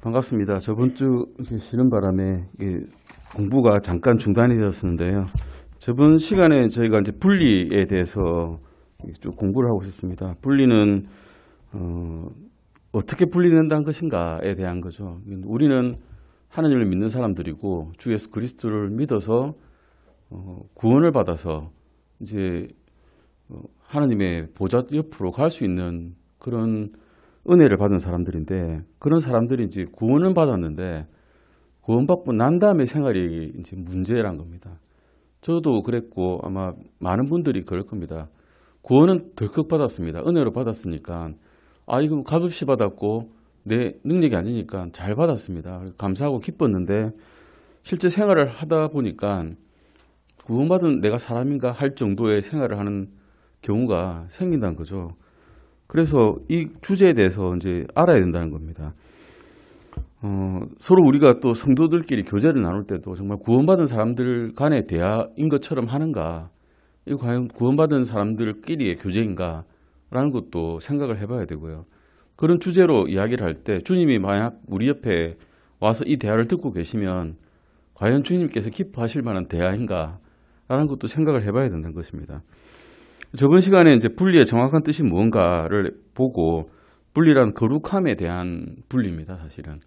반갑습니다. 저번 주 쉬는 바람에 공부가 잠깐 중단이 되었었는데요. 저번 시간에 저희가 이제 분리에 대해서 쭉 공부를 하고 있었습니다. 분리는 어떻게 분리된다는 것인가에 대한 거죠. 우리는 하나님을 믿는 사람들이고 주 예수 그리스도를 믿어서 구원을 받아서 이제 하나님의 보좌 옆으로 갈 수 있는 그런 은혜를 받은 사람들인데, 그런 사람들이 이제 구원은 받았는데 구원받고 난 다음에 생활이 이제 문제란 겁니다. 저도 그랬고 아마 많은 분들이 그럴 겁니다. 구원은 덜컥 받았습니다. 은혜로 받았으니까 이거 값없이 받았고 내 능력이 아니니까 잘 받았습니다. 감사하고 기뻤는데 실제 생활을 하다 보니까 구원받은 내가 사람인가 할 정도의 생활을 하는 경우가 생긴다는 거죠. 그래서 이 주제에 대해서 이제 알아야 된다는 겁니다. 서로 우리가 또 성도들끼리 교제를 나눌 때도 정말 구원받은 사람들 간의 대화인 것처럼 하는가, 이거 과연 구원받은 사람들끼리의 교제인가 라는 것도 생각을 해봐야 되고요. 그런 주제로 이야기를 할 때 주님이 만약 우리 옆에 와서 이 대화를 듣고 계시면 과연 주님께서 기뻐하실 만한 대화인가 라는 것도 생각을 해봐야 된다는 것입니다. 저번 시간에 이제 분리의 정확한 뜻이 무언가를 보고, 분리란 거룩함에 대한 분리입니다. 사실은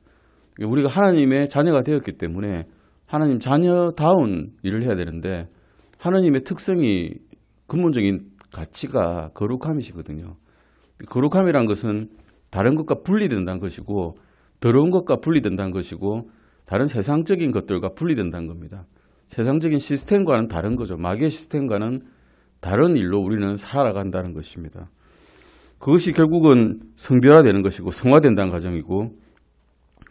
우리가 하나님의 자녀가 되었기 때문에 하나님 자녀다운 일을 해야 되는데, 하나님의 특성이 근본적인 가치가 거룩함이시거든요. 거룩함이란 것은 다른 것과 분리된다는 것이고, 더러운 것과 분리된다는 것이고, 다른 세상적인 것들과 분리된다는 겁니다. 세상적인 시스템과는 다른 거죠. 마귀의 시스템과는 다른 일로 우리는 살아간다는 것입니다. 그것이 결국은 성별화되는 것이고 성화된다는 과정이고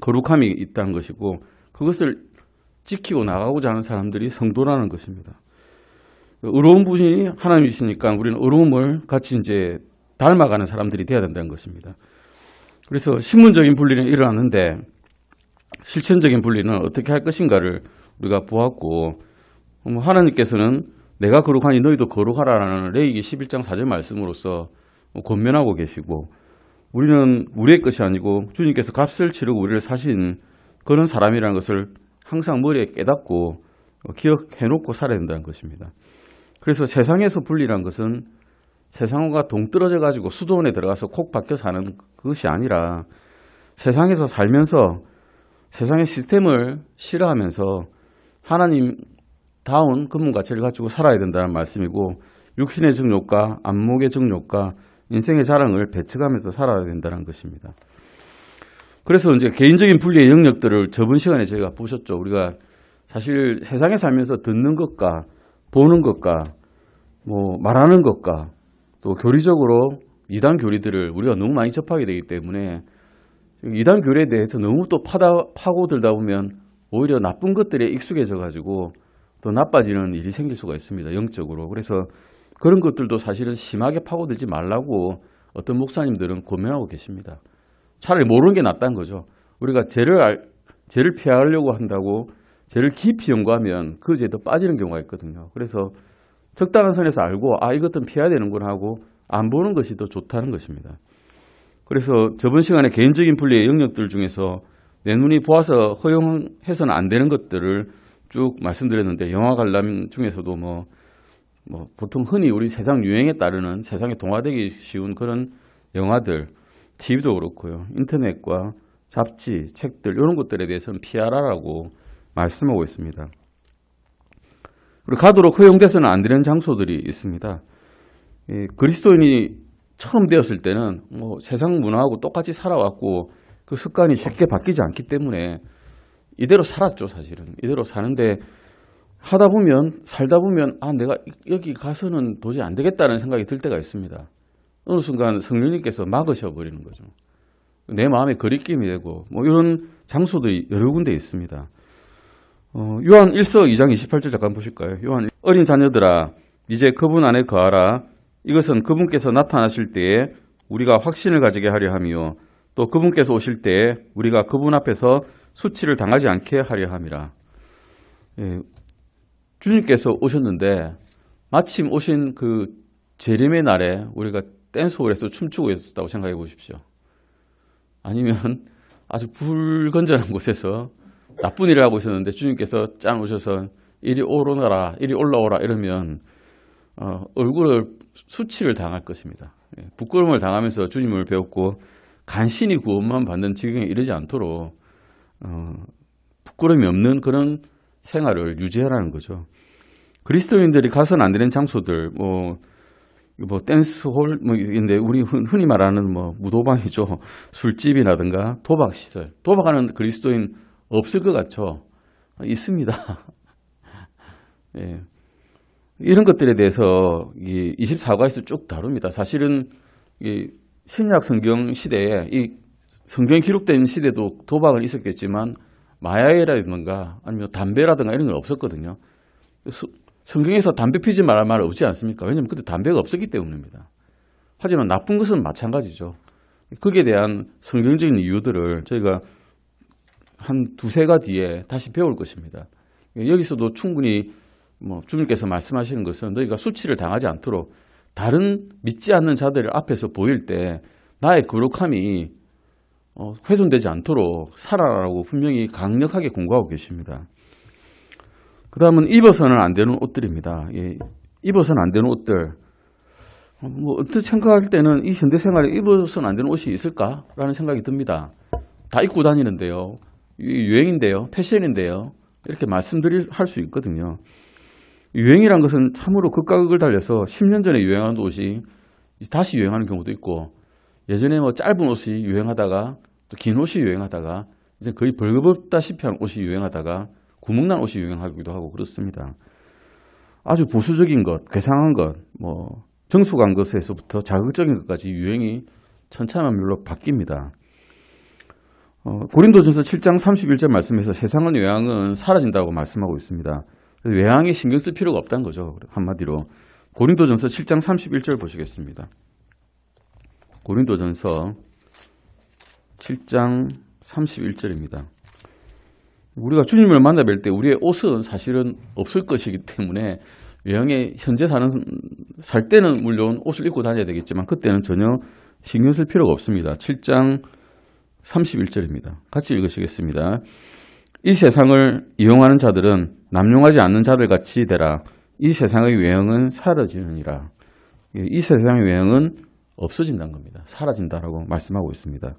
거룩함이 있다는 것이고, 그것을 지키고 나가고자 하는 사람들이 성도라는 것입니다. 의로운 분이 하나님이시니까 우리는 의로움을 같이 이제 닮아가는 사람들이 되어야 된다는 것입니다. 그래서 신문적인 분리는 일어났는데 실천적인 분리는 어떻게 할 것인가를 우리가 보았고, 하나님께서는 내가 거룩하니 너희도 거룩하라라는 레위기 11장 4절 말씀으로써 권면하고 계시고, 우리는 우리의 것이 아니고 주님께서 값을 치르고 우리를 사신 그런 사람이라는 것을 항상 머리에 깨닫고 기억해놓고 살아야 된다는 것입니다. 그래서 세상에서 분리란 것은 세상과 동떨어져 가지고 수도원에 들어가서 콕 박혀 사는 것이 아니라, 세상에서 살면서 세상의 시스템을 싫어하면서 하나님다운 근본 가치를 가지고 살아야 된다는 말씀이고, 육신의 정욕과 안목의 정욕과 인생의 자랑을 배척하면서 살아야 된다는 것입니다. 그래서 이제 개인적인 분리의 영역들을 저번 시간에 저희가 보셨죠. 우리가 사실 세상에 살면서 듣는 것과 보는 것과 말하는 것과 또 교리적으로 이단 교리들을 우리가 너무 많이 접하게 되기 때문에, 이단 교리에 대해서 너무 또 파고들다 보면 오히려 나쁜 것들에 익숙해져 가지고 더 나빠지는 일이 생길 수가 있습니다. 영적으로. 그래서 그런 것들도 사실은 심하게 파고들지 말라고 어떤 목사님들은 권면하고 계십니다. 차라리 모르는 게 낫다는 거죠. 우리가 죄를 피하려고 한다고 죄를 깊이 연구하면 그 죄도 빠지는 경우가 있거든요. 그래서 적당한 선에서 알고 이것들은 피해야 되는구나 하고 안 보는 것이 더 좋다는 것입니다. 그래서 저번 시간에 개인적인 분리의 영역들 중에서 내 눈이 보아서 허용해서는 안 되는 것들을 쭉 말씀드렸는데, 영화 관람 중에서도 보통 흔히 우리 세상 유행에 따르는 세상에 동화되기 쉬운 그런 영화들, TV도 그렇고요, 인터넷과 잡지, 책들 이런 것들에 대해서는 피하라라고 말씀하고 있습니다. 그리고 가도록 허용돼서는 안 되는 장소들이 있습니다. 그리스도인이 처음 되었을 때는 세상 문화하고 똑같이 살아왔고 그 습관이 쉽게 바뀌지 않기 때문에 이대로 살았죠. 사실은 이대로 사는데 살다 보면 내가 여기 가서는 도저히 안 되겠다는 생각이 들 때가 있습니다. 어느 순간 성령님께서 막으셔 버리는 거죠. 내 마음에 거리낌이 되고 이런 장소들이 여러 군데 있습니다. 요한 1서 2장 28절 잠깐 보실까요? 요한, 어린 자녀들아 이제 그분 안에 거하라. 이것은 그분께서 나타나실 때에 우리가 확신을 가지게 하려 함이요, 또 그분께서 오실 때에 우리가 그분 앞에서 수치를 당하지 않게 하려 함이라. 주님께서 오셨는데 마침 오신 그 재림의 날에 우리가 댄스홀에서 춤추고 있었다고 생각해 보십시오. 아니면 아주 불건전한 곳에서 나쁜 일을 하고 있었는데 주님께서 짠 오셔서 이리 오너라, 이리 올라오라 이러면 얼굴을 수치를 당할 것입니다. 부끄러움을 당하면서 주님을 배웠고 간신히 구원만 받는 지경에 이르지 않도록 부끄러움이 없는 그런 생활을 유지하라는 거죠. 그리스도인들이 가서는 안 되는 장소들, 뭐 댄스홀, 인데 우리 흔히 말하는 무도방이죠. 술집이라든가 도박시설. 도박하는 그리스도인 없을 것 같죠? 있습니다. 예. 이런 것들에 대해서 24과에서 쭉 다룹니다. 사실은 신약 성경 시대에 이 성경에 기록된 시대도 도박은 있었겠지만 마약이라든가 아니면 담배라든가 이런 건 없었거든요. 성경에서 담배 피지 말할 말 없지 않습니까? 왜냐하면 그때 담배가 없었기 때문입니다. 하지만 나쁜 것은 마찬가지죠. 거기에 대한 성경적인 이유들을 저희가 한 두세 가 뒤에 다시 배울 것입니다. 여기서도 충분히 주님께서 말씀하시는 것은 너희가 수치를 당하지 않도록 다른 믿지 않는 자들 앞에서 보일 때 나의 거룩함이 훼손되지 않도록 살아라라고 분명히 강력하게 공고하고 계십니다. 그 다음은 입어서는 안 되는 옷들입니다. 예, 입어서는 안 되는 옷들. 어떻게 생각할 때는 이 현대생활에 입어서는 안 되는 옷이 있을까라는 생각이 듭니다. 다 입고 다니는데요. 유행인데요. 패션인데요. 이렇게 할 수 있거든요. 유행이란 것은 참으로 극과 극을 달려서 10년 전에 유행하는 옷이 다시 유행하는 경우도 있고 예전에 짧은 옷이 유행하다가 또 긴 옷이 유행하다가 이제 거의 벌거벗다시피 한 옷이 유행하다가 구멍난 옷이 유행하기도 하고 그렇습니다. 아주 보수적인 것, 괴상한 것, 정숙한 것에서부터 자극적인 것까지 유행이 천차만별로 바뀝니다. 고린도전서 7장 31절 말씀에서 세상은 외향은 사라진다고 말씀하고 있습니다. 외향에 신경 쓸 필요가 없다는 거죠. 한마디로 고린도전서 7장 31절 보시겠습니다. 고린도전서 7장 31절입니다. 우리가 주님을 만나 뵐 때 우리의 옷은 사실은 없을 것이기 때문에 외형에 현재 살 때는 물론 옷을 입고 다녀야 되겠지만 그때는 전혀 신경 쓸 필요가 없습니다. 7장 31절입니다. 같이 읽으시겠습니다. 이 세상을 이용하는 자들은 남용하지 않는 자들 같이 되라. 이 세상의 외형은 사라지느니라. 이 세상의 외형은 없어진다는 겁니다. 사라진다라고 말씀하고 있습니다.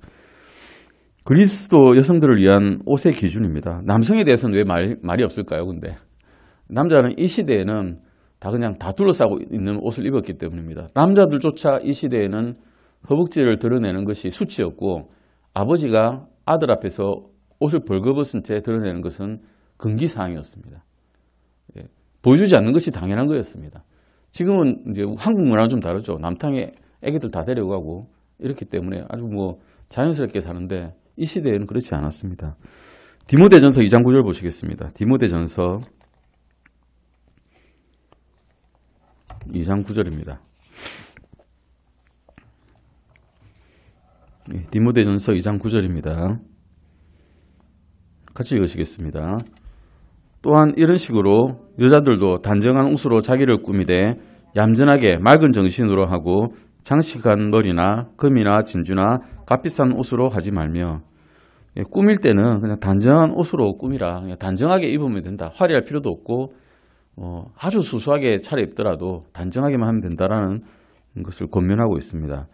그리스도 여성들을 위한 옷의 기준입니다. 남성에 대해서는 왜 말이 없을까요? 근데 남자는 이 시대에는 그냥 다 둘러싸고 있는 옷을 입었기 때문입니다. 남자들조차 이 시대에는 허벅지를 드러내는 것이 수치였고 아버지가 아들 앞에서 옷을 벌거벗은 채 드러내는 것은 금기사항이었습니다. 보여주지 않는 것이 당연한 거였습니다. 지금은 이제 한국 문화는 좀 다르죠. 남탕에 애기들 다 데려가고 이렇기 때문에 아주 자연스럽게 사는데 이 시대에는 그렇지 않았습니다. 디모데전서 2장 9절 보시겠습니다. 디모데전서 2장 9절입니다. 디모데전서 2장 9절입니다. 같이 읽으시겠습니다. 또한 이런 식으로 여자들도 단정한 옷으로 자기를 꾸미되 얌전하게 맑은 정신으로 하고 장식한 머리나 금이나 진주나 값비싼 옷으로 하지 말며 꾸밀 때는 그냥 단정한 옷으로 꾸미라. 그냥 단정하게 입으면 된다. 화려할 필요도 없고 아주 수수하게 차려입더라도 단정하게만 하면 된다라는 것을 권면하고 있습니다.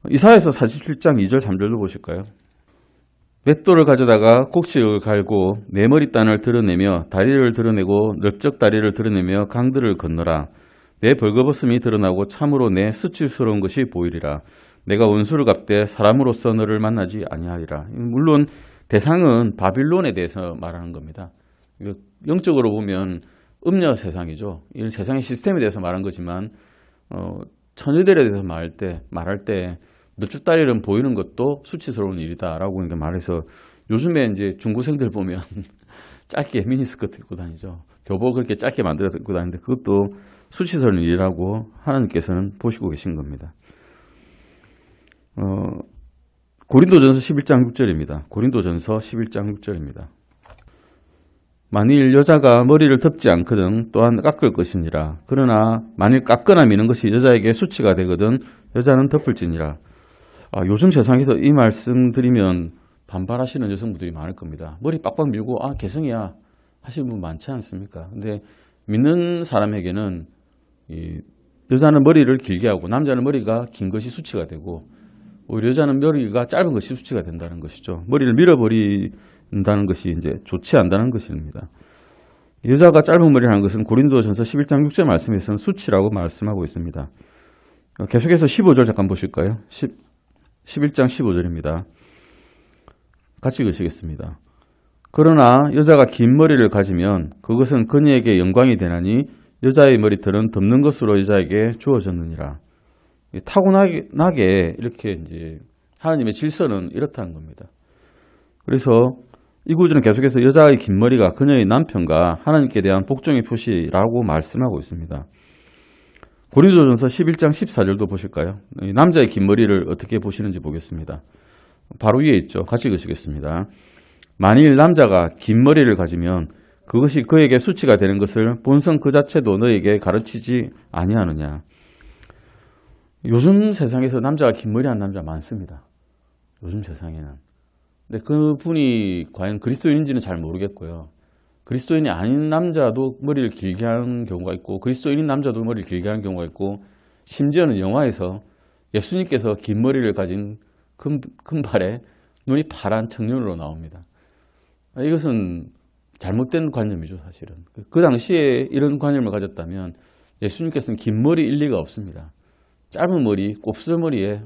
이사야서 47장 2절 3절도 보실까요? 맷돌을 가져다가 곡식을 갈고 내 머리단을 드러내며 다리를 드러내고 넓적 다리를 드러내며 강들을 건너라. 내 벌거벗음이 드러나고 참으로 내 수치스러운 것이 보이리라. 내가 원수를 갚되 사람으로서 너를 만나지 아니하리라. 물론 대상은 바빌론에 대해서 말하는 겁니다. 영적으로 보면 음녀 세상이죠. 이 세상의 시스템에 대해서 말한 거지만 처녀들에 대해서 말할 때 넓적 다리를 보이는 것도 수치스러운 일이다라고 말해서 요즘에 이제 중고생들 보면 짧게 미니스커트 입고 다니죠. 교복 그렇게 짧게 만들어서 입고 다니는데 그것도 수치스러운 일이라고 하나님께서는 보시고 계신 겁니다. 고린도전서 11장 6절입니다. 고린도전서 11장 6절입니다. 만일 여자가 머리를 덮지 않거든 또한 깎을 것이니라. 그러나 만일 깎거나 미는 것이 여자에게 수치가 되거든 여자는 덮을지니라. 요즘 세상에서 이 말씀 드리면 반발하시는 여성분들이 많을 겁니다. 머리 빡빡 밀고 개성이야 하시는 분 많지 않습니까? 근데 믿는 사람에게는 이 여자는 머리를 길게 하고 남자는 머리가 긴 것이 수치가 되고 오히려 여자는 머리가 짧은 것이 수치가 된다는 것이죠. 머리를 밀어버린다는 것이 이제 좋지 않다는 것입니다. 여자가 짧은 머리를 하는 것은 고린도전서 11장 6절 말씀에서는 수치라고 말씀하고 있습니다. 계속해서 15절 잠깐 보실까요? 11장 15절입니다. 같이 읽으시겠습니다. 그러나 여자가 긴 머리를 가지면 그것은 그녀에게 영광이 되나니 여자의 머리털은 덮는 것으로 여자에게 주어졌느니라. 타고나게 이렇게 이제 하나님의 질서는 이렇다는 겁니다. 그래서 이 구절은 계속해서 여자의 긴 머리가 그녀의 남편과 하나님께 대한 복종의 표시라고 말씀하고 있습니다. 고린도전서 11장 14절도 보실까요? 남자의 긴 머리를 어떻게 보시는지 보겠습니다. 바로 위에 있죠. 같이 읽으시겠습니다. 만일 남자가 긴 머리를 가지면 그것이 그에게 수치가 되는 것을 본성 그 자체도 너에게 가르치지 아니하느냐. 요즘 세상에서 남자가 긴 머리 한 남자 많습니다. 요즘 세상에는. 근데 그분이 과연 그리스도인인지는 잘 모르겠고요. 그리스도인이 아닌 남자도 머리를 길게 하는 경우가 있고 그리스도인인 남자도 머리를 길게 하는 경우가 있고 심지어는 영화에서 예수님께서 긴 머리를 가진 금발에 눈이 파란 청년으로 나옵니다. 이것은 잘못된 관념이죠, 사실은. 그 당시에 이런 관념을 가졌다면 예수님께서는 긴 머리 일리가 없습니다. 짧은 머리, 곱슬머리에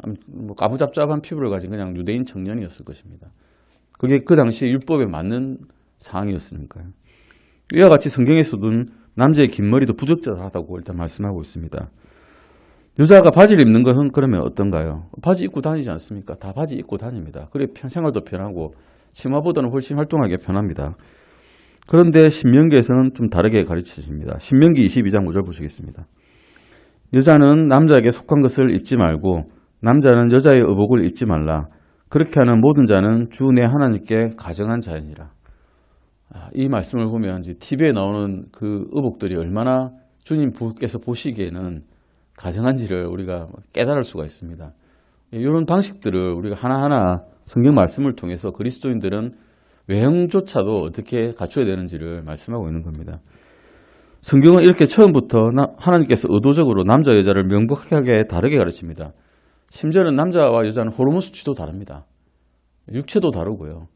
까부잡잡한 피부를 가진 그냥 유대인 청년이었을 것입니다. 그게 그 당시에 율법에 맞는 상황이었으니까요. 이와 같이 성경에서는 남자의 긴 머리도 부적절하다고 일단 말씀하고 있습니다. 여자가 바지를 입는 것은 그러면 어떤가요? 바지 입고 다니지 않습니까? 다 바지 입고 다닙니다. 그래 생활도 편하고 치마보다는 훨씬 활동하기 편합니다. 그런데 신명기에서는 좀 다르게 가르치십니다. 신명기 22장 5절 보시겠습니다. 여자는 남자에게 속한 것을 입지 말고 남자는 여자의 의복을 입지 말라. 그렇게 하는 모든 자는 주 내 하나님께 가정한 자이니라. 이 말씀을 보면 이제 TV에 나오는 그 의복들이 얼마나 주님께서 보시기에는 가정한지를 우리가 깨달을 수가 있습니다. 이런 방식들을 우리가 하나하나 성경 말씀을 통해서 그리스도인들은 외형조차도 어떻게 갖춰야 되는지를 말씀하고 있는 겁니다. 성경은 이렇게 처음부터 하나님께서 의도적으로 남자 여자를 명백하게 다르게 가르칩니다. 심지어는 남자와 여자는 호르몬 수치도 다릅니다. 육체도 다르고요.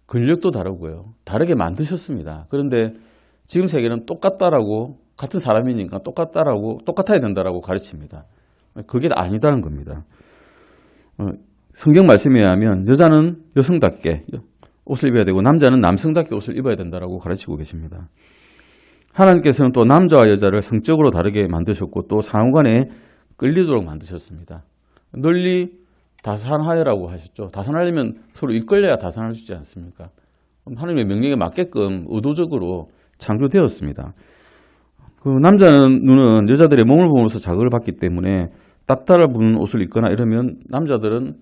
근력도 다르고요. 다르게 만드셨습니다. 그런데 지금 세계는 똑같다라고 같은 사람이니까 똑같아야 된다라고 가르칩니다. 그게 아니다는 겁니다. 성경 말씀에 의하면 여자는 여성답게 옷을 입어야 되고 남자는 남성답게 옷을 입어야 된다라고 가르치고 계십니다. 하나님께서는 또 남자와 여자를 성적으로 다르게 만드셨고 또 상호간에 끌리도록 만드셨습니다. 널리 다산하여라고 하셨죠. 다산하려면 서로 이끌려야 다산할 수 있지 않습니까? 하나님의 명령에 맞게끔 의도적으로 창조되었습니다. 그 남자는 눈은 여자들의 몸을 보면서 자극을 받기 때문에 딱 달라붙는 옷을 입거나 이러면 남자들은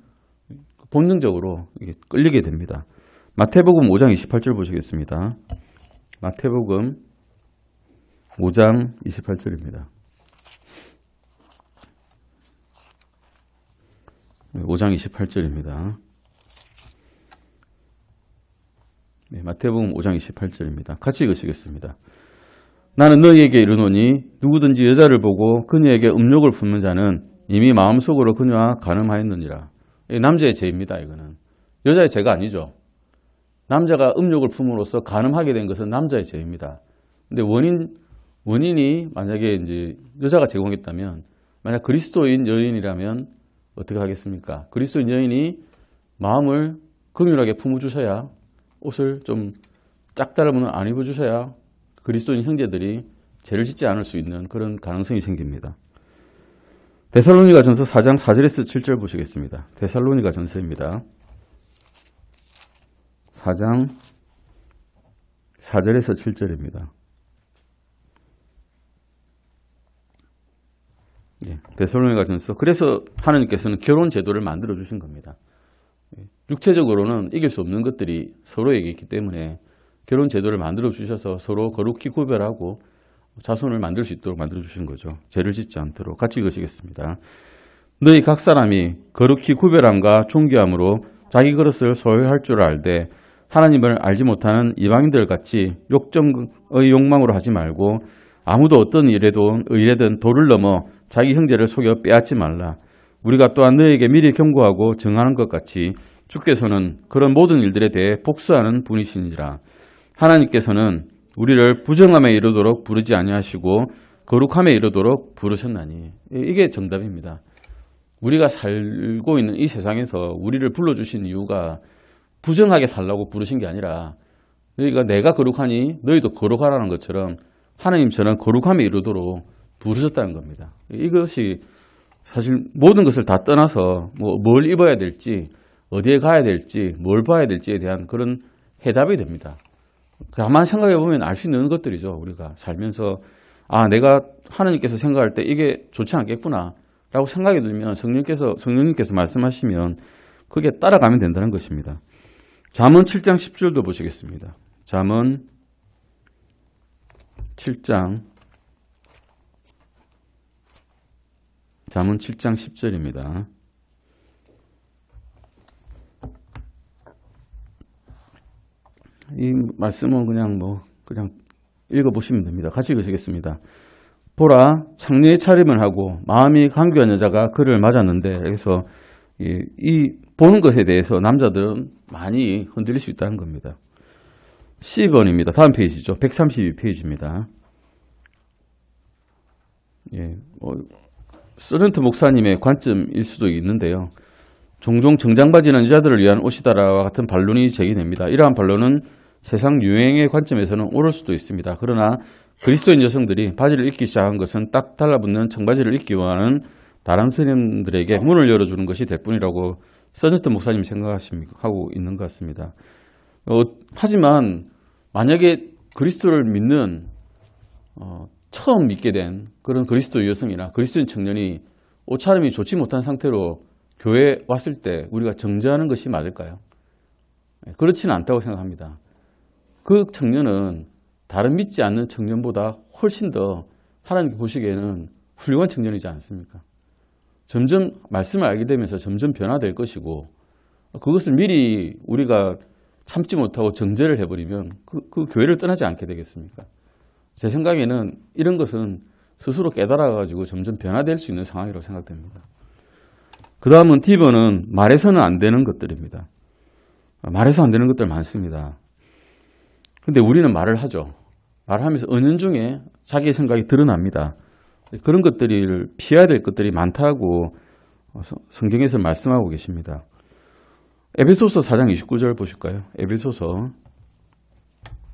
본능적으로 끌리게 됩니다. 마태복음 5장 28절 보시겠습니다. 마태복음 5장 28절입니다. 5장 28절입니다. 네, 마태복음 5장 28절입니다. 같이 읽으시겠습니다. 나는 너희에게 이르노니 누구든지 여자를 보고 그녀에게 음욕을 품는 자는 이미 마음속으로 그녀와 간음하였느니라. 남자의 죄입니다. 이거는 여자의 죄가 아니죠. 남자가 음욕을 품으로써 간음하게 된 것은 남자의 죄입니다. 근데 원인이 만약에 이제 여자가 제공했다면, 만약 그리스도인 여인이라면 어떻게 하겠습니까? 그리스도인 여인이 마음을 긍휼하게 품어주셔야, 옷을 좀 짝다름은 안 입어주셔야 그리스도인 형제들이 죄를 짓지 않을 수 있는 그런 가능성이 생깁니다. 데살로니가 전서 4장 4절에서 7절 보시겠습니다. 데살로니가 전서입니다. 4장 4절에서 7절입니다. 데살로니가 전서. 그래서 하나님께서는 결혼 제도를 만들어 주신 겁니다. 육체적으로는 이길 수 없는 것들이 서로에게 있기 때문에 결혼 제도를 만들어 주셔서 서로 거룩히 구별하고 자손을 만들 수 있도록 만들어 주신 거죠. 죄를 짓지 않도록. 같이 읽으시겠습니다. 너희 각 사람이 거룩히 구별함과 존귀함으로 자기 그릇을 소유할 줄 알되 하나님을 알지 못하는 이방인들 같이 욕정의 욕망으로 하지 말고 아무도 어떤 일에든 도를 넘어 자기 형제를 속여 빼앗지 말라. 우리가 또한 너에게 미리 경고하고 정하는 것 같이 주께서는 그런 모든 일들에 대해 복수하는 분이시니라. 하나님께서는 우리를 부정함에 이르도록 부르지 아니하시고 거룩함에 이르도록 부르셨나니. 이게 정답입니다. 우리가 살고 있는 이 세상에서 우리를 불러주신 이유가 부정하게 살라고 부르신 게 아니라 너희가 내가 거룩하니 너희도 거룩하라는 것처럼 하나님처럼 거룩함에 이르도록 부르셨다는 겁니다. 이것이 사실 모든 것을 다 떠나서 뭘 입어야 될지 어디에 가야 될지 뭘 봐야 될지에 대한 그런 해답이 됩니다. 가만 생각해 보면 알 수 있는 것들이죠. 우리가 살면서 내가 하나님께서 생각할 때 이게 좋지 않겠구나 라고 생각이 들면 성령님께서 말씀하시면 그게 따라가면 된다는 것입니다. 잠언 7장 10절도 보시겠습니다. 잠언 7장 10절입니다. 이 말씀은 그냥 읽어보시면 됩니다. 같이 읽으시겠습니다. 보라, 창녀의 차림을 하고 마음이 강교한 여자가 그를 맞았는데, 그래서 이 보는 것에 대해서 남자들은 많이 흔들릴 수 있다는 겁니다. 10번입니다. 다음 페이지죠. 132페이지입니다. 서렌트 목사님의 관점일 수도 있는데요. 종종 정장바지는 여자들을 위한 옷이다라와 같은 반론이 제기됩니다. 이러한 반론은 세상 유행의 관점에서는 옳을 수도 있습니다. 그러나 그리스도인 여성들이 바지를 입기 시작한 것은 딱 달라붙는 청바지를 입기 원하는 다른 스님들에게 문을 열어주는 것이 될 뿐이라고 서렌트 목사님이 생각하고 있는 것 같습니다. 하지만 만약에 그리스도를 믿는 처음 믿게 된 그런 그리스도 여성이나 그리스도인 청년이 옷차림이 좋지 못한 상태로 교회에 왔을 때 우리가 정죄하는 것이 맞을까요? 그렇지는 않다고 생각합니다. 그 청년은 다른 믿지 않는 청년보다 훨씬 더 하나님께 보시기에는 훌륭한 청년이지 않습니까? 점점 말씀을 알게 되면서 점점 변화될 것이고 그것을 미리 우리가 참지 못하고 정죄를 해버리면 그 교회를 떠나지 않게 되겠습니까? 제 생각에는 이런 것은 스스로 깨달아가지고 점점 변화될 수 있는 상황이라고 생각됩니다. 그 다음은 D번은 말해서는 안 되는 것들입니다. 말해서 안 되는 것들 많습니다. 근데 우리는 말을 하죠. 말하면서 은연중에 자기의 생각이 드러납니다. 그런 것들을 피해야 될 것들이 많다고 성경에서 말씀하고 계십니다. 에베소서 4장 29절 보실까요? 에베소서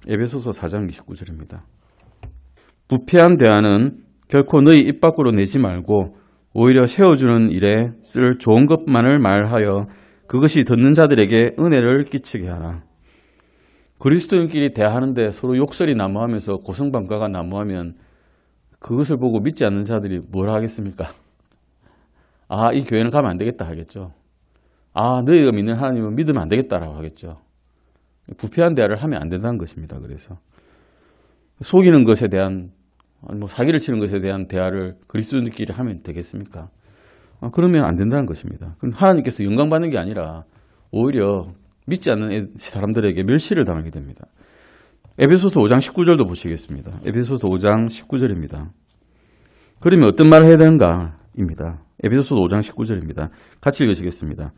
4장 29절입니다. 부패한 대화는 결코 너희 입 밖으로 내지 말고 오히려 세워주는 일에 쓸 좋은 것만을 말하여 그것이 듣는 자들에게 은혜를 끼치게 하라. 그리스도인끼리 대화하는데 서로 욕설이 난무하면서 고성방가가 난무하면 그것을 보고 믿지 않는 자들이 뭘 하겠습니까? 이 교회는 가면 안 되겠다 하겠죠. 너희가 믿는 하나님은 믿으면 안 되겠다라고 하겠죠. 부패한 대화를 하면 안 된다는 것입니다. 그래서 속이는 것에 대한 사기를 치는 것에 대한 대화를 그리스도인들끼리 하면 되겠습니까? 그러면 안 된다는 것입니다. 그럼 하나님께서 영광받는 게 아니라 오히려 믿지 않는 사람들에게 멸시를 당하게 됩니다. 에베소서 5장 19절도 보시겠습니다. 에베소서 5장 19절입니다. 그러면 어떤 말을 해야 되는가입니다. 에베소서 5장 19절입니다. 같이 읽으시겠습니다.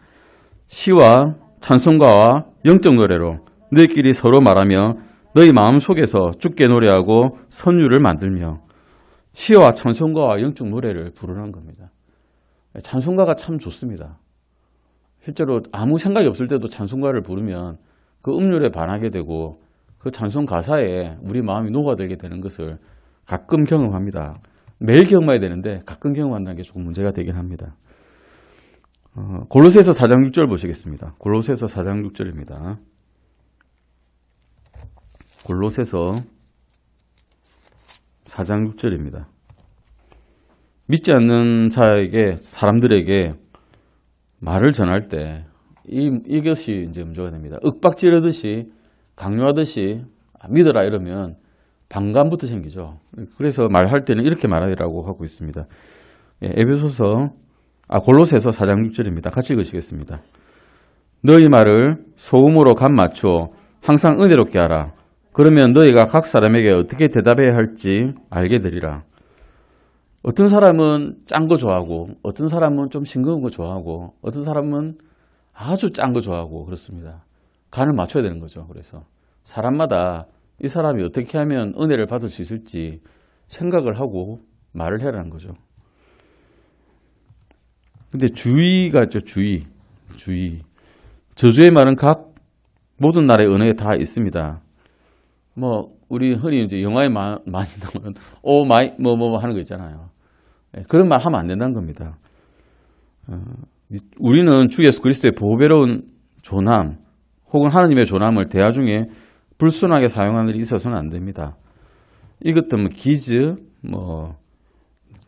시와 찬송가와 영적 노래로 너희끼리 서로 말하며 너희 마음 속에서 주께 노래하고 선율을 만들며. 시와 찬송가와 영적 노래를 부르는 겁니다. 찬송가가 참 좋습니다. 실제로 아무 생각이 없을 때도 찬송가를 부르면 그 음률에 반하게 되고 그 찬송 가사에 우리 마음이 녹아들게 되는 것을 가끔 경험합니다. 매일 경험해야 되는데 가끔 경험한다는 게 조금 문제가 되긴 합니다. 골로새서 4장 6절 보시겠습니다. 골로새서 4장 6절입니다. 골로새서 4장 6절입니다. 믿지 않는 자에게 사람들에게 말을 전할 때 이것이 이제 문제가 됩니다. 윽박지르듯이 강요하듯이 믿어라 이러면 반감부터 생기죠. 그래서 말할 때는 이렇게 말하라고 하고 있습니다. 골로새서 4장 6절입니다. 같이 읽으시겠습니다. 너희 말을 소음으로 간 맞추어 항상 은혜롭게 하라. 그러면 너희가 각 사람에게 어떻게 대답해야 할지 알게 되리라. 어떤 사람은 짠 거 좋아하고 어떤 사람은 좀 싱거운 거 좋아하고 어떤 사람은 아주 짠 거 좋아하고 그렇습니다. 간을 맞춰야 되는 거죠. 그래서 사람마다 이 사람이 어떻게 하면 은혜를 받을 수 있을지 생각을 하고 말을 해라는 거죠. 근데 주의가 있죠. 주의. 저주의 말은 각 모든 나라의 언어에 다 있습니다. 뭐 우리 흔히 이제 영화에 많이 나오는 오 마이 뭐 하는 거 있잖아요. 그런 말 하면 안 된다는 겁니다. 우리는 주 예수 그리스도의 보배로운 조남 혹은 하나님의 조남을 대화 중에 불순하게 사용하는 일이 있어서는 안 됩니다. 이것 때문에 기즈 뭐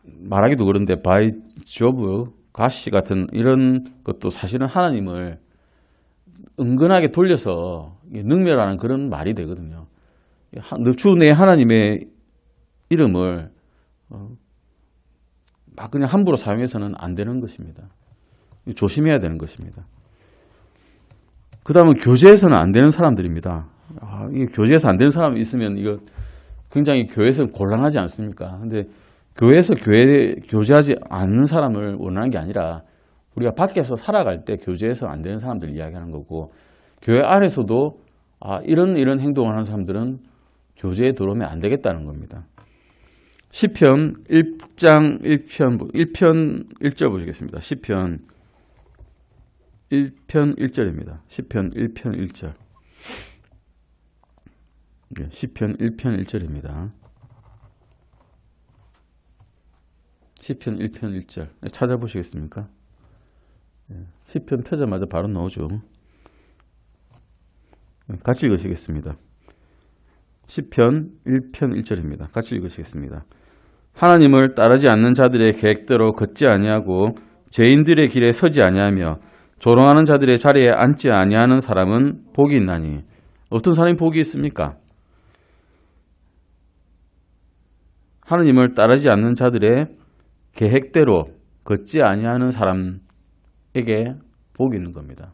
말하기도 그런데 바이 조브 가시 같은 이런 것도 사실은 하나님을 은근하게 돌려서 능멸하는 그런 말이 되거든요. 주 내 하나님의 이름을 막 그냥 함부로 사용해서는 안 되는 것입니다. 조심해야 되는 것입니다. 그 다음은 교제에서는 안 되는 사람들입니다. 이게 교제에서 안 되는 사람이 있으면 이거 굉장히 교회에서 곤란하지 않습니까? 근데 교회에서 교제하지 않는 사람을 원하는 게 아니라 우리가 밖에서 살아갈 때 교제해서 안 되는 사람들 이야기하는 거고 교회 안에서도 이런 행동을 하는 사람들은 교제에 들어오면 안 되겠다는 겁니다. 시편 1장 1편 1절 보시겠습니다. 시편 1편 1절입니다. 시편 1편 1절. 시편 1편 1절입니다. 시편 1편 1절. 찾아보시겠습니까? 시편 펴자마자 바로 나오죠. 같이 읽으시겠습니다. 시편 1편 1절입니다. 같이 읽으시겠습니다. 하나님을 따르지 않는 자들의 계획대로 걷지 아니하고 죄인들의 길에 서지 아니하며 조롱하는 자들의 자리에 앉지 아니하는 사람은 복이 있나니. 어떤 사람이 복이 있습니까? 하나님을 따르지 않는 자들의 계획대로 걷지 아니하는 사람에게 복이 있는 겁니다.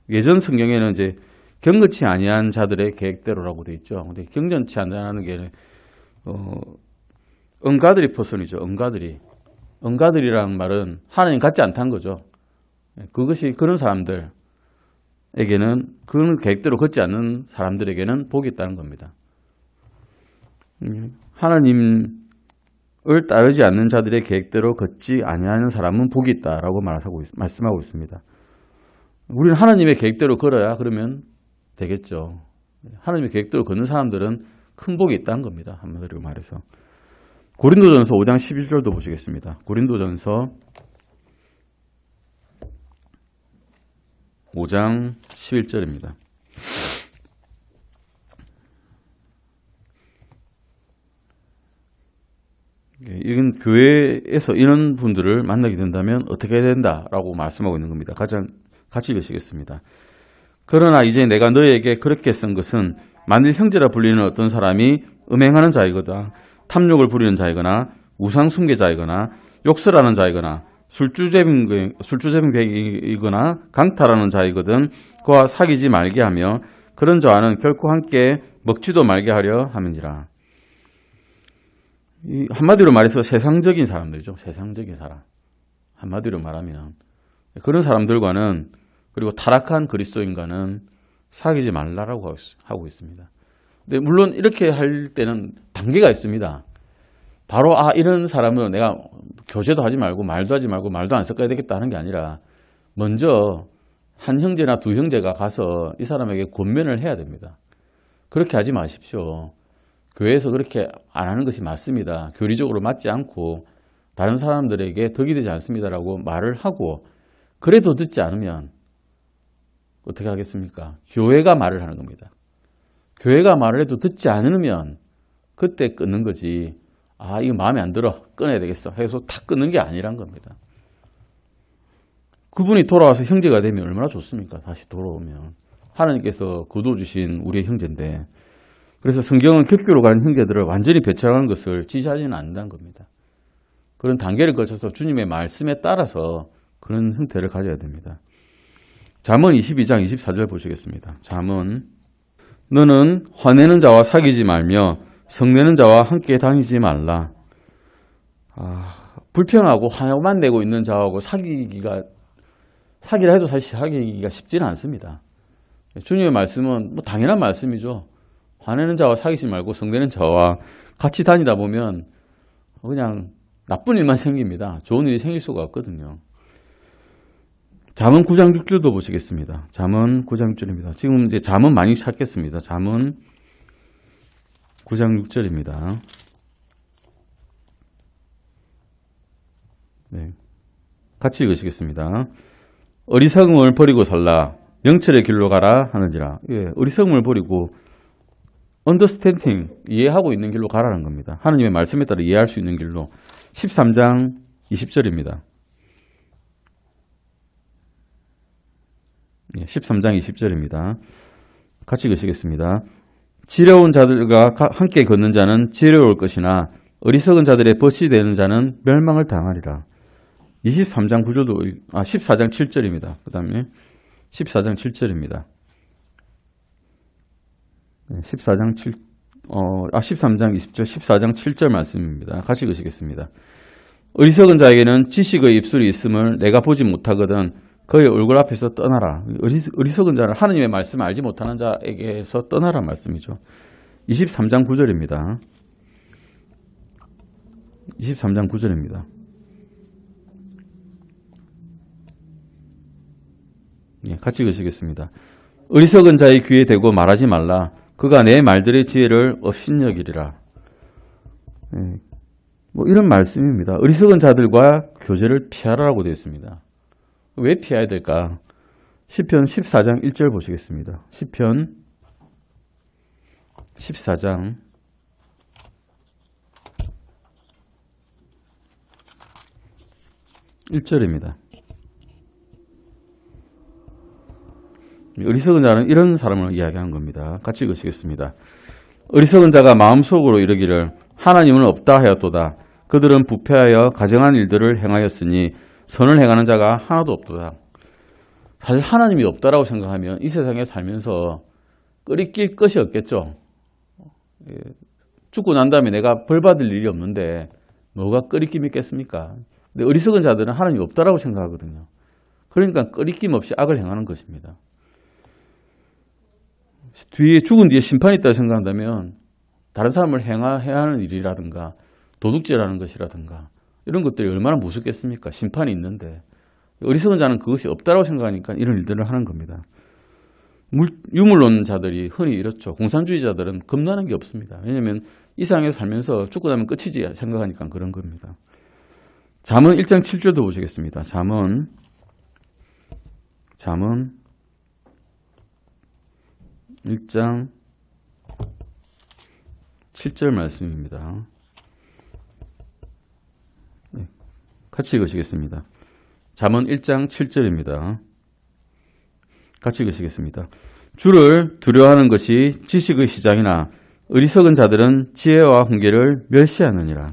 예전 성경에는 이제 경건치 아니한 자들의 계획대로라고 되어 있죠. 근데 경건치 않다는 게 은가들이 퍼선이죠. 은가들이라는 말은 하나님 같지 않다는 거죠. 그것이 그런 사람들에게는 그런 계획대로 걷지 않는 사람들에게는 복이 있다는 겁니다. 하나님을 따르지 않는 자들의 계획대로 걷지 아니하는 사람은 복이 있다라고 말씀하고 있습니다. 우리는 하나님의 계획대로 걸어야 그러면 되겠죠. 하나님의 계획대로 걷는 사람들은 큰 복이 있다는 겁니다. 한마디로 말해서. 고린도전서 5장 11절도 보시겠습니다. 고린도전서 5장 11절입니다. 이건 교회에서 이런 분들을 만나게 된다면 어떻게 해야 된다라고 말씀하고 있는 겁니다. 같이 읽으시겠습니다. 그러나 이제 내가 너희에게 그렇게 쓴 것은 만일 형제라 불리는 어떤 사람이 음행하는 자이거나 탐욕을 부리는 자이거나 우상 숭배자이거나 욕설하는 자이거나 술주제빙이거나 강탈하는 자이거든 그와 사귀지 말게 하며 그런 자와는 결코 함께 먹지도 말게 하려 함인지라. 한마디로 말해서 세상적인 사람들이죠. 세상적인 사람. 한마디로 말하면 그런 사람들과는 그리고 타락한 그리스도인과는 사귀지 말라라고 하고 있습니다. 근데 물론 이렇게 할 때는 단계가 있습니다. 바로 이런 사람은 내가 교제도 하지 말고 말도 하지 말고 말도 안 섞어야 되겠다 하는 게 아니라 먼저 한 형제나 두 형제가 가서 이 사람에게 권면을 해야 됩니다. 그렇게 하지 마십시오. 교회에서 그렇게 안 하는 것이 맞습니다. 교리적으로 맞지 않고 다른 사람들에게 덕이 되지 않습니다라고 말을 하고 그래도 듣지 않으면 어떻게 하겠습니까? 교회가 말을 하는 겁니다. 교회가 말을 해도 듣지 않으면 그때 끊는 거지. 이거 마음에 안 들어. 끊어야 되겠어. 해서 탁 끊는 게 아니란 겁니다. 그분이 돌아와서 형제가 되면 얼마나 좋습니까? 다시 돌아오면. 하나님께서 거두어주신 우리의 형제인데. 그래서 성경은 격교로 가는 형제들을 완전히 배척하는 것을 지시하지는 않는다는 겁니다. 그런 단계를 거쳐서 주님의 말씀에 따라서 그런 형태를 가져야 됩니다. 잠언 22장 24절 보시겠습니다. 잠언 너는 화내는 자와 사귀지 말며 성내는 자와 함께 다니지 말라. 불평하고 화만 내고 있는 자하고 사귀라 해도 사실 사귀기가 쉽지는 않습니다. 주님의 말씀은 뭐 당연한 말씀이죠. 화내는 자와 사귀지 말고 성내는 자와 같이 다니다 보면 그냥 나쁜 일만 생깁니다. 좋은 일이 생길 수가 없거든요. 잠언 9장 6절도 보시겠습니다. 잠언 9장 6절입니다. 지금 이제 잠언 많이 찾겠습니다. 잠언 9장 6절입니다. 네. 같이 읽으시겠습니다. 어리석음을 버리고 살라. 명철의 길로 가라 하는지라. 예, 어리석음을 버리고 understanding, 이해하고 있는 길로 가라는 겁니다. 하나님의 말씀에 따라 이해할 수 있는 길로. 13장 20절입니다. 13장 20절입니다. 같이 읽으시겠습니다. 지혜로운 자들과 함께 걷는 자는 지혜로울 것이나 어리석은 자들의 벗이 되는 자는 멸망을 당하리라. 14장 7절입니다. 그 다음에 14장 7절입니다. 13장 20절, 14장 7절 말씀입니다. 같이 읽으시겠습니다. 어리석은 자에게는 지식의 입술이 있음을 내가 보지 못하거든 그의 얼굴 앞에서 떠나라. 어리석은 자는 하나님의 말씀을 알지 못하는 자에게서 떠나라 말씀이죠. 23장 9절입니다. 23장 9절입니다. 예, 같이 읽으시겠습니다. 어리석은 자의 귀에 대고 말하지 말라. 그가 내 말들의 지혜를 업신여기리라. 예, 뭐 이런 말씀입니다. 어리석은 자들과 교제를 피하라고 되어 있습니다. 왜 피해야 될까? 시편 14장 1절 보시겠습니다. 시편 14장 1절입니다. 어리석은 자는 이런 사람을 이야기한 겁니다. 같이 읽으시겠습니다. 어리석은 자가 마음속으로 이르기를 하나님은 없다 하였도다. 그들은 부패하여 가정한 일들을 행하였으니 선을 행하는 자가 하나도 없도다. 사실 하나님이 없다라고 생각하면 이 세상에 살면서 끓이낄 것이 없겠죠. 죽고 난 다음에 내가 벌 받을 일이 없는데 뭐가 끓이김 있겠습니까? 근데 어리석은 자들은 하나님이 없다라고 생각하거든요. 그러니까 끓이김 없이 악을 행하는 것입니다. 죽은 뒤에 심판이 있다고 생각한다면 다른 사람을 해야 하는 일이라든가 도둑질하는 것이라든가 이런 것들이 얼마나 무섭겠습니까? 심판이 있는데. 어리석은 자는 그것이 없다라고 생각하니까 이런 일들을 하는 겁니다. 유물론자들이 흔히 이렇죠. 공산주의자들은 겁나는 게 없습니다. 왜냐하면 이 세상에서 살면서 죽고 나면 끝이지 생각하니까 그런 겁니다. 잠언 1장 7절도 보시겠습니다. 잠언 1장 7절 말씀입니다. 네, 같이 읽으시겠습니다. 잠언 1장 7절입니다. 같이 읽으시겠습니다. 주를 두려워하는 것이 지식의 시작이나 어리석은 자들은 지혜와 훈계를 멸시하느니라.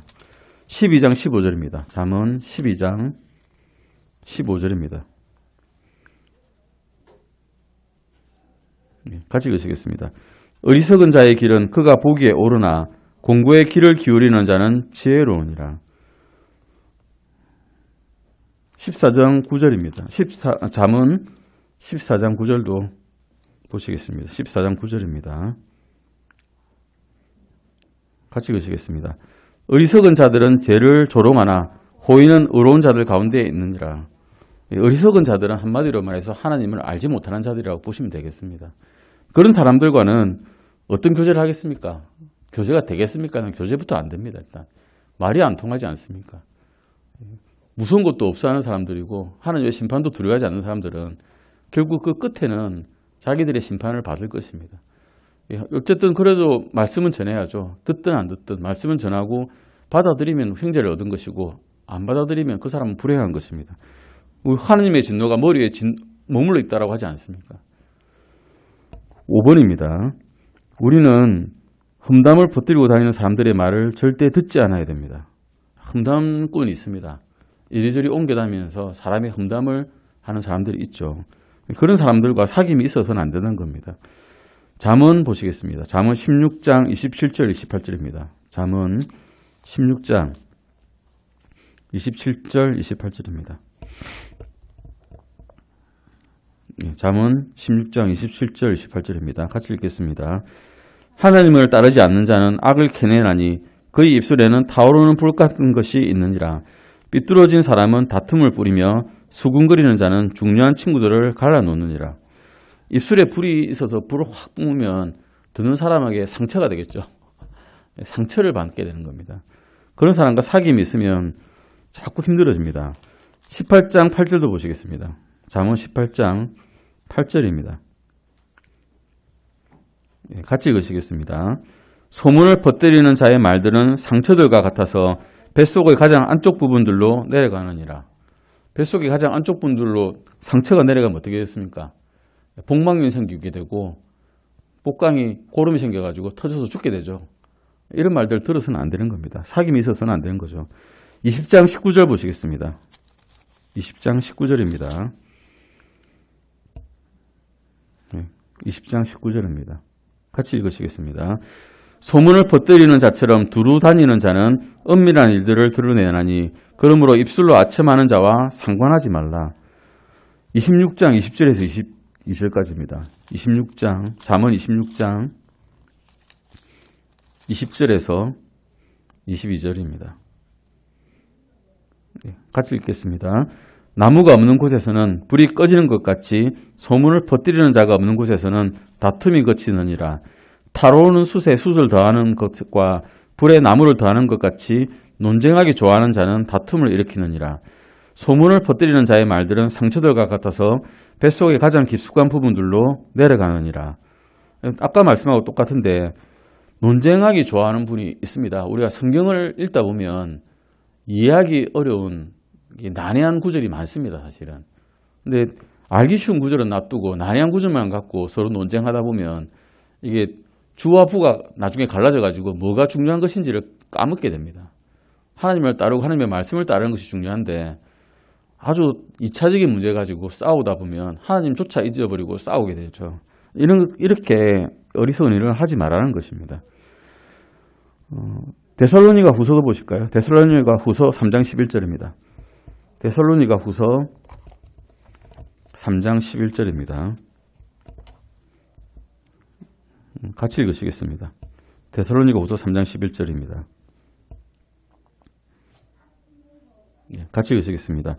12장 15절입니다. 잠언 12장 15절입니다. 같이 읽으시겠습니다. 어리석은 자의 길은 그가 보기에 오르나 공고의 귀를 기울이는 자는 지혜로우니라. 14장 9절입니다. 잠언 14장 9절도 보시겠습니다. 14장 9절입니다. 같이 읽으시겠습니다. 어리석은 자들은 죄를 조롱하나 호의는 의로운 자들 가운데에 있느니라. 어리석은 자들은 한마디로 말해서 하나님을 알지 못하는 자들이라고 보시면 되겠습니다. 그런 사람들과는 어떤 교제를 하겠습니까? 교제가 되겠습니까? 교제부터 안 됩니다. 일단 말이 안 통하지 않습니까? 무서운 것도 없어 하는 사람들이고 하나님의 심판도 두려워하지 않는 사람들은 결국 그 끝에는 자기들의 심판을 받을 것입니다. 어쨌든 그래도 말씀은 전해야죠. 듣든 안 듣든 말씀은 전하고 받아들이면 형제를 얻은 것이고 안 받아들이면 그 사람은 불행한 것입니다. 하나님의 진노가 머리에 머물러 있다고 하지 않습니까? 5번입니다. 우리는 험담을 퍼뜨리고 다니는 사람들의 말을 절대 듣지 않아야 됩니다. 험담꾼이 있습니다. 이리저리 옮겨다니면서 사람의 험담을 하는 사람들이 있죠. 그런 사람들과 사귐이 있어서는 안 되는 겁니다. 잠언 보시겠습니다. 잠언 16장 27절 28절입니다. 잠언 16장 27절 28절입니다. 잠언 16장 27절 28절입니다. 같이 읽겠습니다. 하나님을 따르지 않는 자는 악을 캐내나니 그의 입술에는 타오르는 불 같은 것이 있느니라. 삐뚤어진 사람은 다툼을 뿌리며 수군거리는 자는 중요한 친구들을 갈라놓느니라. 입술에 불이 있어서 불을 확 뿜으면 듣는 사람에게 상처가 되겠죠. 상처를 받게 되는 겁니다. 그런 사람과 사귐이 있으면 자꾸 힘들어집니다. 18장 8절도 보시겠습니다. 잠언 18장 8절입니다. 같이 읽으시겠습니다. 소문을 퍼뜨리는 자의 말들은 상처들과 같아서 뱃속의 가장 안쪽 부분들로 내려가느니라. 뱃속의 가장 안쪽 부분들로 상처가 내려가면 어떻게 됐습니까? 복막염이 생기게 되고 복강이 고름이 생겨가지고 터져서 죽게 되죠. 이런 말들 들어서는 안 되는 겁니다. 사귐이 있어서는 안 되는 거죠. 20장 19절 보시겠습니다. 20장 19절입니다. 20장 19절입니다. 같이 읽으시겠습니다. 소문을 퍼뜨리는 자처럼 두루 다니는 자는 은밀한 일들을 드러내나니 그러므로 입술로 아첨하는 자와 상관하지 말라. 26장 20절에서 22절까지입니다. 26장 잠언 26장 20절에서 22절입니다. 같이 읽겠습니다. 나무가 없는 곳에서는 불이 꺼지는 것 같이 소문을 퍼뜨리는 자가 없는 곳에서는 다툼이 거치느니라. 타오르는 숯에 숯을 더하는 것과 불에 나무를 더하는 것 같이 논쟁하기 좋아하는 자는 다툼을 일으키느니라. 소문을 퍼뜨리는 자의 말들은 상처들과 같아서 뱃속의 가장 깊숙한 부분들로 내려가느니라. 아까 말씀하고 똑같은데 논쟁하기 좋아하는 분이 있습니다. 우리가 성경을 읽다 보면 이해하기 어려운 난해한 구절이 많습니다. 사실은. 근데 알기 쉬운 구절은 놔두고 난해한 구절만 갖고 서로 논쟁하다 보면 이게 주와 부가 나중에 갈라져 가지고 뭐가 중요한 것인지를 까먹게 됩니다. 하나님을 따르고 하나님의 말씀을 따르는 것이 중요한데 아주 2차적인 문제 가지고 싸우다 보면 하나님조차 잊어버리고 싸우게 되죠. 이렇게 어리석은 일을 하지 말라는 것입니다. 데살로니가 후서도 보실까요? 데살로니가 후서 3장 11절입니다. 데살로니가 후서 3장 11절입니다. 같이 읽으시겠습니다. 데살로니가 후서 3장 11절입니다. 같이 읽으시겠습니다.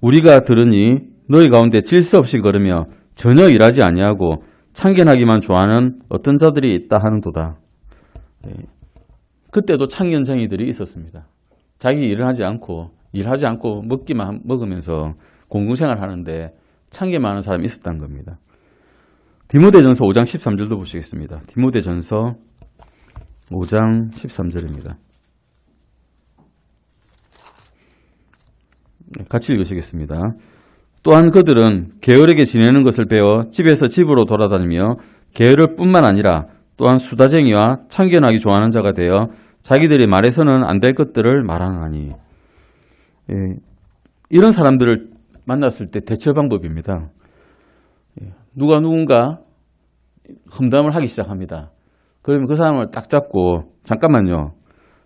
우리가 들으니 너희 가운데 질서 없이 걸으며 전혀 일하지 아니하고 참견하기만 좋아하는 어떤 자들이 있다 하는도다. 그때도 참견쟁이들이 있었습니다. 자기 일을 하지 않고 일하지 않고 먹기만 먹으면서 공동생활 하는데 참견하는 사람이 있었다는 겁니다. 디모데전서 5장 13절도 보시겠습니다. 디모데전서 5장 13절입니다. 같이 읽으시겠습니다. 또한 그들은 게으르게 지내는 것을 배워 집에서 집으로 돌아다니며 게으를 뿐만 아니라 또한 수다쟁이와 참견하기 좋아하는 자가 되어 자기들이 말해서는 안 될 것들을 말하나니. 이런 사람들을 만났을 때 대처 방법입니다. 누군가 험담을 하기 시작합니다. 그러면 그 사람을 딱 잡고 잠깐만요.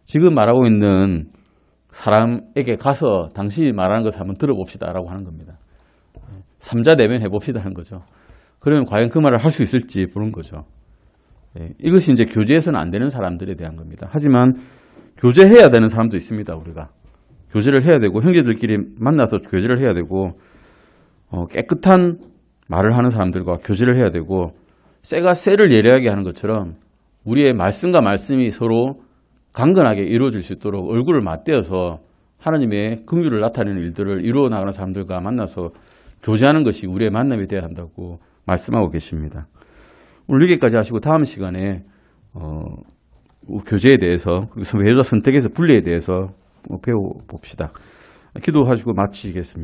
지금 말하고 있는 사람에게 가서 당신이 말하는 것을 한번 들어봅시다 라고 하는 겁니다. 삼자내면 해봅시다 하는 거죠. 그러면 과연 그 말을 할 수 있을지 보는 거죠. 이것이 이제 교제해서는 안 되는 사람들에 대한 겁니다. 하지만 교제해야 되는 사람도 있습니다. 우리가 교제를 해야 되고 형제들끼리 만나서 교제를 해야 되고 깨끗한 말을 하는 사람들과 교제를 해야 되고 쇠가 쇠를 예리하게 하는 것처럼 우리의 말씀과 말씀이 서로 강건하게 이루어질 수 있도록 얼굴을 맞대어서 하나님의 긍휼을 나타내는 일들을 이루어 나가는 사람들과 만나서 교제하는 것이 우리의 만남이 되어야 한다고 말씀하고 계십니다. 오늘 여기까지 하시고 다음 시간에 교제에 대해서 외자 선택에서 분리에 대해서 배워봅시다. 기도하시고 마치겠습니다.